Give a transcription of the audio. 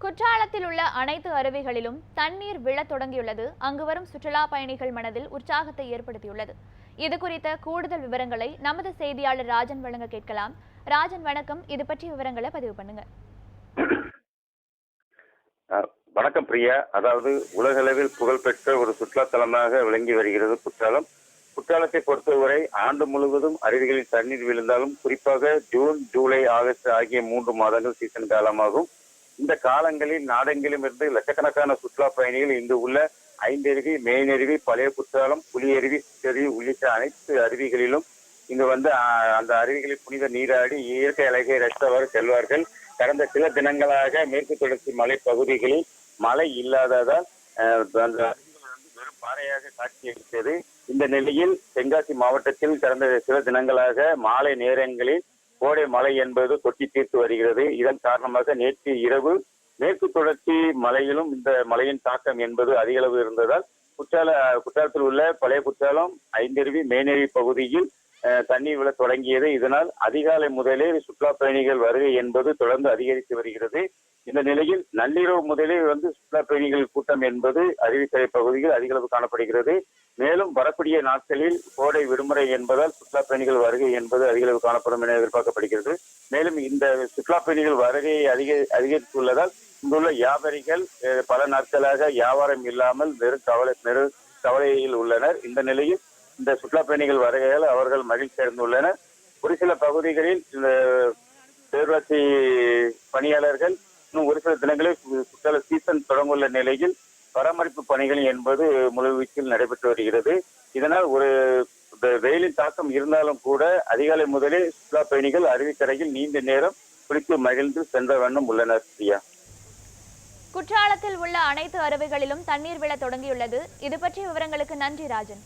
குற்றாலத்தில் உள்ள அனைத்து அருவிகளிலும் தண்ணீர் விழத் தொடங்கியுள்ளது அங்கு வரும் சுற்றுலா பயணிகள் மனதில் உற்சாகத்தை ஏற்படுத்தியுள்ளது. இது குறித்த கூடுதல் விவரங்களை நமது செய்தியாளர் ராஜன் வழங்க கேட்கலாம். ராஜன் வணக்கம், இது பற்றிய விவரங்களை பதிவு பண்ணுங்க. வணக்கம் பிரியா. அதாவது உலகளவில் புகழ்பெற்ற ஒரு சுற்றுலா தலமாக விளங்கி வருகிறது குற்றாலம். குற்றாலத்தை பொறுத்தவரை ஆண்டு முழுவதும் அருவிகளில் தண்ணீர் விழுந்தாலும் குறிப்பாக ஜூன், ஜூலை, ஆகஸ்ட் ஆகிய 3 மாதங்கள் சீசன் காலமாகும். இந்த காலங்களில் நாடெங்கிலும் இருந்து லட்சக்கணக்கான சுற்றுலா பயணிகள் இங்கு உள்ள ஐந்தருவி, மெயினருவி, பழைய குற்றாலம், புலியருவி, சிற்றருவி உள்ளிட்ட அனைத்து அருவிகளிலும் இங்கு வந்து அந்த அருவிகளில் புனித நீராடி இயற்கை அழகை ரசித்தவாறு செல்வார்கள். கடந்த சில தினங்களாக மேற்கு தொடர்ச்சி மலை பகுதிகளில் மழை இல்லாததால் அந்த வெறும் பாறையாக காட்சியளித்தது. இந்த நிலையில் தென்காசி மாவட்டத்தில் கடந்த சில தினங்களாக மாலை நேரங்களில் கோடை மழை என்பது கொட்டி தீர்த்து வருகிறது. இதன் காரணமாக நேற்று இரவு மேற்கு தொடர்ச்சி மலையிலும் இந்த மழையின் தாக்கம் என்பது அதிக அளவு இருந்ததால் குற்றாலத்தில் உள்ள பழைய குற்றாலம், ஐந்தருவி, மெயினருவி பகுதியில் தண்ணீர் விழ தொடங்கியது. இதனால் அதிகாலை முதலே சுற்றுலா பயணிகள் வருகை என்பது தொடர்ந்து அதிகரித்து வருகிறது. இந்த நிலையில் நள்ளிரவு முதலே சுற்றுலா பயணிகள் கூட்டம் என்பது அருவிக்கரை பகுதியில் அதிக அளவு காணப்படுகிறது. மேலும் வரக்கூடிய நாட்களில் கோடை விடுமுறை என்பதால் சுற்றுலா பயணிகள் வருகை என்பது அதிக அளவு காணப்படும் என எதிர்பார்க்கப்படுகிறது. மேலும் இந்த சுற்றுலா பயணிகள் வருகையை அதிகரித்துள்ளதால் இங்குள்ள வியாபாரிகள் பல நாட்களாக வியாபாரம் இல்லாமல் வெறும் கவலையில் உள்ளனர். இந்த நிலையில் இந்த சுற்றுலா பயணிகள் வருகையால் அவர்கள் மகிழ்ச்சி அடைந்துள்ளனர். ஒரு சில பகுதிகளில் இந்த பேரூராட்சி பணியாளர்கள் இன்னும் ஒரு சில தினங்களில் குற்றால சீசன் தொடங்குள்ள நிலையில் பராமரிப்பு பணிகள் என்பது முழுவீச்சில் நடைபெற்று வருகிறது. இதனால் ஒரு வெயிலின் தாக்கம் இருந்தாலும் கூட அதிகாலை முதலே சுற்றுலா பயணிகள் அருவிக்கரையில் நீண்ட நேரம் குளித்து மகிழ்ந்து சென்ற வண்ணம் உள்ளனர். பிரியா, குற்றாலத்தில் உள்ள அனைத்து அருவிகளிலும் தண்ணீர் விழ தொடங்கியுள்ளது. இது பற்றிய விவரங்களுக்கு நன்றி ராஜன்.